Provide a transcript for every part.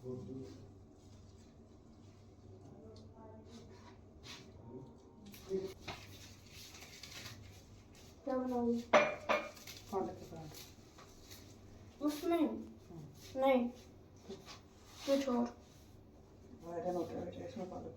क्या बनाऊंगी? पालक का पराठा। उसमें नहीं, कुछ और। बैगन होता है बेटा, इसमें पालक।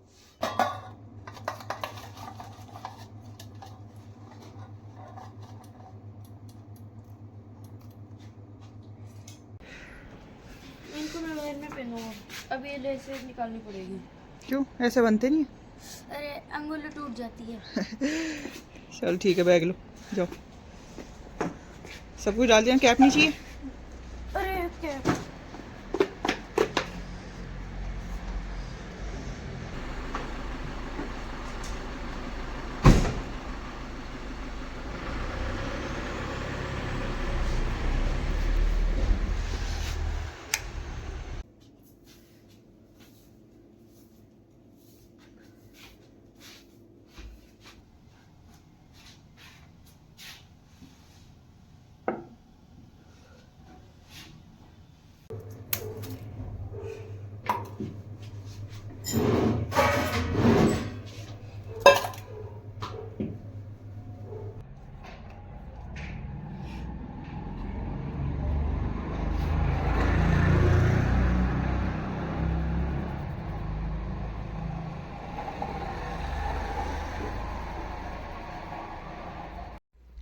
इनको मैं वायर में पहनूंगा। अब ये लेसेस निकालनी पड़ेगी। क्यों ऐसे बनते नहीं? अरे अंगुली टूट जाती है। चल ठीक है, बैग लो, जाओ। सब कुछ डाल दिया, कैप नहीं चाहिए? अरे क्या?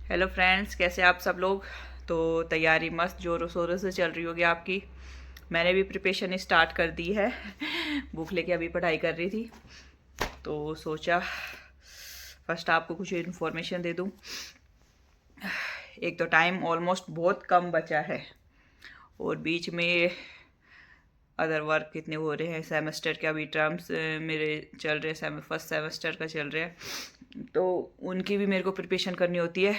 हेलो फ्रेंड्स, कैसे आप सब लोग? तो तैयारी मस्त ज़ोरों शोरों से चल रही होगी आपकी। मैंने भी प्रिपरेशन स्टार्ट कर दी है। बुक लेके अभी पढ़ाई कर रही थी, तो सोचा फर्स्ट आपको कुछ इन्फॉर्मेशन दे दूं। एक तो टाइम ऑलमोस्ट बहुत कम बचा है, और बीच में अदर वर्क कितने हो रहे हैं। सेमेस्टर के अभी टर्म्स मेरे चल रहे हैं, फर्स्ट सेमेस्टर का चल रहे हैं, तो उनकी भी मेरे को प्रिपरेशन करनी होती है।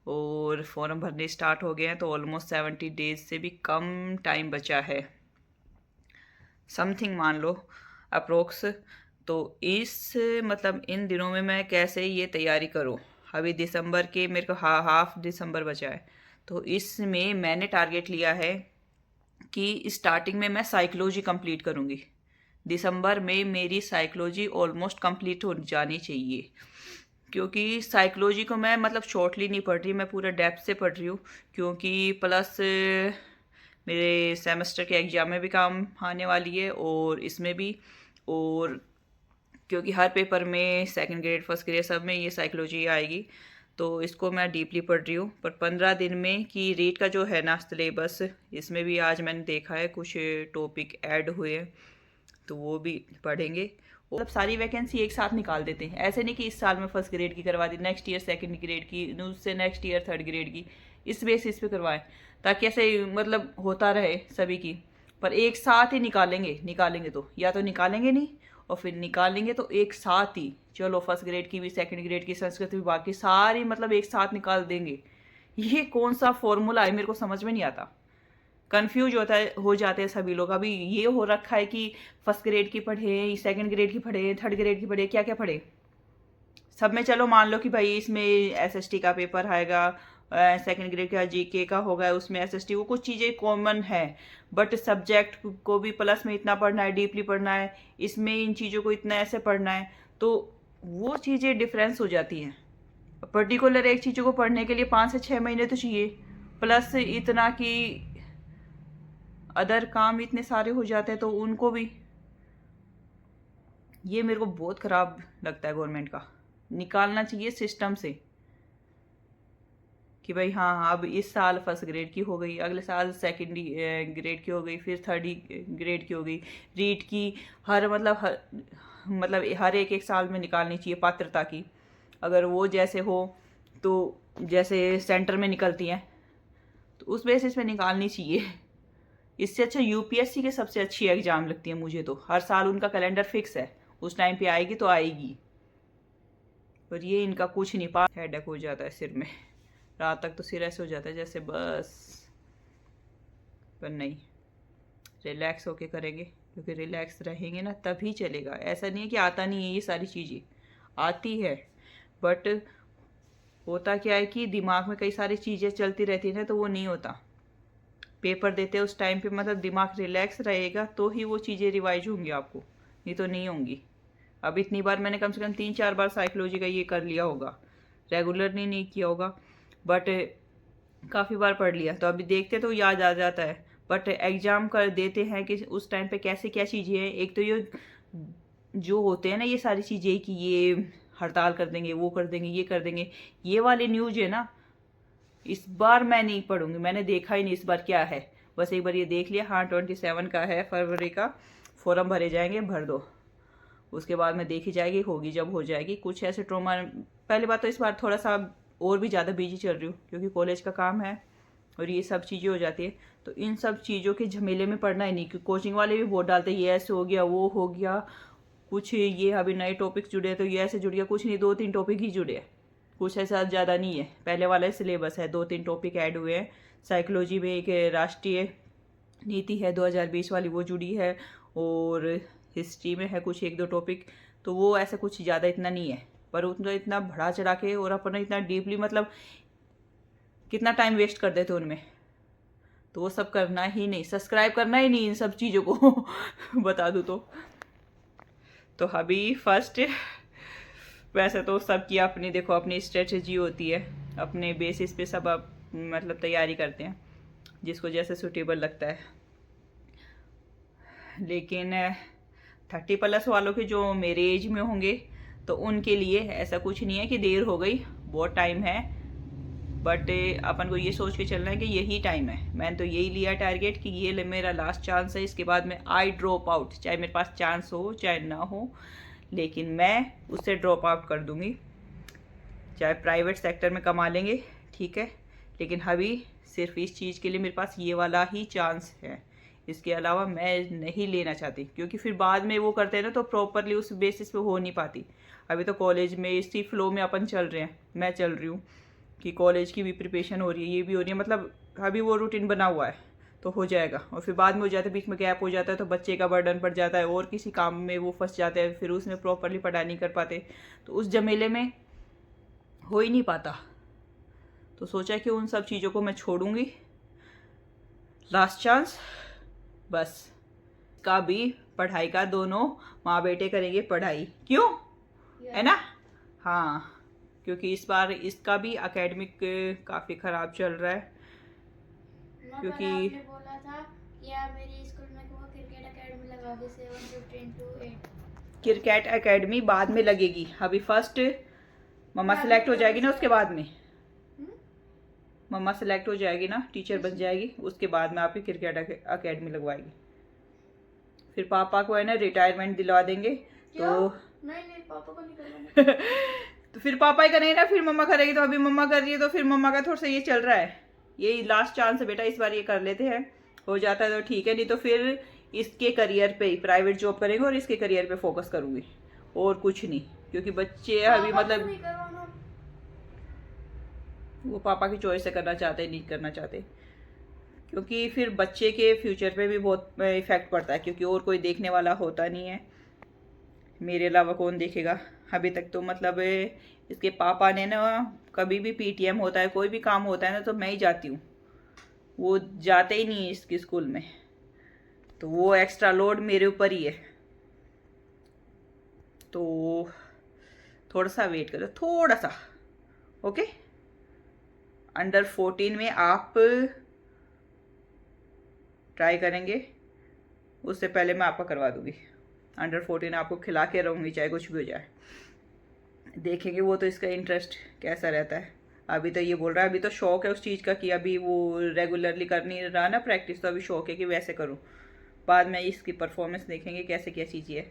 और फॉर्म भरने स्टार्ट हो गए हैं, तो ऑलमोस्ट 70 डेज से भी कम टाइम बचा है, समथिंग मान लो अप्रोक्स। तो इस मतलब इन दिनों में मैं कैसे ये तैयारी करूँ। अभी दिसंबर के मेरे को हाफ दिसंबर बचा है, तो इसमें मैंने टारगेट लिया है कि स्टार्टिंग में मैं साइकोलॉजी कंप्लीट करूँगी। दिसंबर में मेरी साइकोलॉजी ऑलमोस्ट कंप्लीट हो जानी चाहिए, क्योंकि साइकोलॉजी को मैं मतलब शॉर्टली नहीं पढ़ रही, मैं पूरा डेप्थ से पढ़ रही हूँ। क्योंकि प्लस मेरे सेमेस्टर के एग्ज़ाम में भी काम आने वाली है, और इसमें भी। और क्योंकि हर पेपर में सेकंड ग्रेड फर्स्ट ग्रेड सब में ये साइकोलॉजी आएगी, तो इसको मैं डीपली पढ़ रही हूँ। पर 15 दिन में कि रीड का जो है ना सिलेबस, इसमें भी आज मैंने देखा है कुछ टॉपिक ऐड हुए हैं, तो वो भी पढ़ेंगे। मतलब सारी वैकेंसी एक साथ निकाल देते हैं, ऐसे नहीं कि इस साल में फर्स्ट ग्रेड की करवा दी, नेक्स्ट ईयर सेकंड ग्रेड की, उससे नेक्स्ट ईयर थर्ड ग्रेड की, इस बेसिस पे करवाएं, ताकि ऐसे मतलब होता रहे सभी की। पर एक साथ ही निकालेंगे तो या तो निकालेंगे नहीं, और फिर निकालेंगे तो एक साथ ही, चलो फर्स्ट ग्रेड की भी सेकंड ग्रेड की संस्कृत विभाग की सारी मतलब एक साथ निकाल देंगे। ये कौन सा फॉर्मूला है, मेरे को समझ में नहीं आता। कंफ्यूज हो जाते हैं सभी लोग। अभी ये हो रखा है कि फर्स्ट ग्रेड की पढ़े, सेकंड ग्रेड की पढ़े, थर्ड ग्रेड की पढ़े, क्या क्या पढ़े सब में। चलो मान लो कि भाई इसमें एसएसटी का पेपर आएगा, सेकंड ग्रेड का जीके का होगा, उसमें एसएसटी, वो कुछ चीज़ें कॉमन है। बट सब्जेक्ट को भी प्लस में इतना पढ़ना है, डीपली पढ़ना है, इसमें इन चीज़ों को इतना ऐसे पढ़ना है, तो वो चीज़ें डिफरेंस हो जाती हैं। पर्टिकुलर एक चीज़ों को पढ़ने के लिए 5 से 6 महीने तो चाहिए, प्लस इतना कि अदर काम इतने सारे हो जाते हैं, तो उनको भी। ये मेरे को बहुत ख़राब लगता है गवर्नमेंट का। निकालना चाहिए सिस्टम से कि भाई हाँ, अब इस साल फर्स्ट ग्रेड की हो गई, अगले साल सेकंड ग्रेड की हो गई, फिर थर्ड ग्रेड की हो गई। रीट की मतलब हर एक एक साल में निकालनी चाहिए पात्रता की। अगर वो जैसे हो, तो जैसे सेंटर में निकलती हैं, तो उस बेसिस पे निकालनी चाहिए। इससे अच्छा यूपीएससी के सबसे अच्छी एग्जाम लगती है मुझे, तो हर साल उनका कैलेंडर फिक्स है, उस टाइम पे आएगी तो आएगी। पर ये इनका कुछ नहीं, पा हेडेक हो जाता है सिर में, रात तक तो सिर ऐसे हो जाता है जैसे बस। पर नहीं, रिलैक्स होके करेंगे, क्योंकि रिलैक्स रहेंगे ना तभी चलेगा। ऐसा नहीं है कि आता नहीं है, ये सारी चीज़ें आती है, बट होता क्या है कि दिमाग में कई सारी चीज़ें चलती रहती है ना, तो वो नहीं होता। पेपर देते हैं उस टाइम पे मतलब दिमाग रिलैक्स रहेगा तो ही वो चीज़ें रिवाइज होंगी आपको, नहीं तो नहीं होंगी। अब इतनी बार मैंने कम से कम 3-4 बार साइकोलॉजी का ये कर लिया होगा, रेगुलरली नहीं किया होगा बट काफ़ी बार पढ़ लिया, तो अभी देखते तो याद आ जाता है। बट एग्ज़ाम कर देते हैं कि उस टाइम पे कैसे क्या चीज़ें हैं। एक तो ये जो होते हैं ना ये सारी चीज़ें कि ये हड़ताल कर देंगे, वो कर देंगे, ये कर देंगे, ये वाले न्यूज़ है ना, इस बार मैं नहीं पढ़ूंगी, मैंने देखा ही नहीं इस बार क्या है। बस एक बार ये देख लिया, हाँ 27 का है फरवरी का, फॉर्म भरे जाएंगे, भर दो, उसके बाद में देखी जाएगी, होगी जब हो जाएगी। कुछ ऐसे ट्रॉमा, पहली बात तो इस बार थोड़ा सा और भी ज़्यादा बिजी चल रही हूँ क्योंकि कॉलेज का काम है और ये सब चीज़ें हो जाती है, तो इन सब चीज़ों के झमेले में पढ़ना ही नहीं। क्योंकि कोचिंग वाले भी बहुत डालते हैं, ये ऐसे हो गया, वो हो गया, कुछ ये अभी नए टॉपिक जुड़े तो ये ऐसे जुड़ गया, कुछ नहीं, 2-3 टॉपिक ही जुड़े हैं, कुछ ऐसा ज़्यादा नहीं है। पहले वाला सिलेबस है, 2-3 टॉपिक ऐड हुए हैं। साइकोलॉजी में एक राष्ट्रीय नीति है 2020 वाली, वो जुड़ी है, और हिस्ट्री में है कुछ 1-2 टॉपिक, तो वो ऐसा कुछ ज़्यादा इतना नहीं है। पर उतना इतना बढ़ा चढ़ा के और अपना इतना डीपली मतलब कितना टाइम वेस्ट कर देते उनमें, तो वो सब करना ही नहीं, सब्सक्राइब करना ही नहीं इन सब चीज़ों को बता दूँ तो अभी फर्स्ट, वैसे तो सबकी अपनी देखो अपनी स्ट्रेटजी होती है, अपने बेसिस पे सब आप मतलब तैयारी करते हैं जिसको जैसे सूटेबल लगता है। लेकिन 30+ वालों के जो मेरे एज में होंगे तो उनके लिए ऐसा कुछ नहीं है कि देर हो गई, बहुत टाइम है, बट अपन को ये सोच के चलना है कि यही टाइम है। मैंने तो यही लिया टारगेट कि ये मेरा लास्ट चांस है, इसके बाद में आई ड्रॉप आउट, चाहे मेरे पास चांस हो चाहे ना हो, लेकिन मैं उससे ड्रॉप आउट कर दूंगी। चाहे प्राइवेट सेक्टर में कमा लेंगे ठीक है, लेकिन अभी सिर्फ इस चीज़ के लिए मेरे पास ये वाला ही चांस है, इसके अलावा मैं नहीं लेना चाहती। क्योंकि फिर बाद में वो करते हैं ना तो प्रॉपरली उस बेसिस पे हो नहीं पाती। अभी तो कॉलेज में इसी फ्लो में अपन चल रहे हैं, मैं चल रही हूँ कि कॉलेज की भी प्रिपरेशन हो रही है, ये भी हो रही है, मतलब अभी वो रूटीन बना हुआ है तो हो जाएगा। और फिर बाद में हो जाता है, बीच में गैप हो जाता है तो बच्चे का बर्डन पड़ जाता है और किसी काम में वो फंस जाते हैं, फिर उसमें प्रॉपरली पढ़ाई नहीं कर पाते, तो उस झमेले में हो ही नहीं पाता। तो सोचा कि उन सब चीज़ों को मैं छोड़ूंगी, लास्ट चांस बस। का भी पढ़ाई का, दोनों माँ बेटे करेंगे पढ़ाई, क्यों है ना। हाँ, क्योंकि इस बार इसका भी एकेडमिक काफ़ी ख़राब चल रहा है। क्योंकि आपने बोला था कि आप मेरी स्कूल में वो क्रिकेट एकेडमी लगाओगे 7:15 to 8। क्रिकेट एकेडमी बाद में लगेगी, अभी फर्स्ट मम्मा सेलेक्ट हो जाएगी ना, उसके बाद में मम्मा सेलेक्ट हो जाएगी ना, टीचर बन जाएगी, उसके बाद में आपकी क्रिकेट एकेडमी लगवाएगी। फिर पापा को है ना रिटायरमेंट दिलवा देंगे। तो नहीं पापा को नहीं करवाना। तो फिर पापा ही करेंगे ना, फिर मम्मा करेगी। तो अभी मम्मा कर रही है तो फिर मम्मा का थोड़ा सा ये चल रहा है, ये लास्ट चांस है बेटा, इस बार ये कर लेते हैं, हो जाता है तो ठीक है, नहीं तो फिर इसके करियर पे ही प्राइवेट जॉब करेंगे और इसके करियर पे फोकस करूंगी और कुछ नहीं। क्योंकि बच्चे अभी मतलब वो पापा की चॉइस से करना चाहते नहीं करना चाहते, क्योंकि फिर बच्चे के फ्यूचर पे भी बहुत इफेक्ट पड़ता है, क्योंकि और कोई देखने वाला होता नहीं है, मेरे अलावा कौन देखेगा। अभी तक तो मतलब इसके पापा ने ना, कभी भी पीटीएम होता है, कोई भी काम होता है ना, तो मैं ही जाती हूँ, वो जाते ही नहीं है इसके स्कूल में, तो वो एक्स्ट्रा लोड मेरे ऊपर ही है। तो थोड़ा सा वेट करो, थोड़ा सा, ओके। अंडर 14 में आप ट्राई करेंगे, उससे पहले मैं आपका करवा दूंगी। अंडर 14 आपको खिला के रहूँगी, चाहे कुछ भी हो जाए, देखेंगे वो तो इसका इंटरेस्ट कैसा रहता है। अभी तो ये बोल रहा है, अभी तो शौक है उस चीज़ का कि अभी वो रेगुलरली कर नहीं रहा ना प्रैक्टिस, तो अभी शौक है कि वैसे करूँ, बाद में इसकी परफॉर्मेंस देखेंगे कैसे क्या चीज़ें है,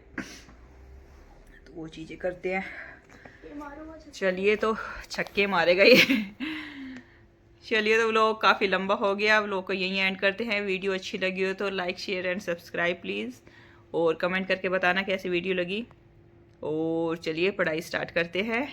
तो वो चीज़ें करते हैं। चलिए, तो छक्के मारेगा ये। चलिए, तो व्लॉग काफ़ी लंबा हो गया, व्लॉग को यहीं एंड करते हैं। वीडियो अच्छी लगी हो तो like share and subscribe please, और कमेंट करके बताना कैसी वीडियो लगी। और चलिए पढ़ाई स्टार्ट करते हैं।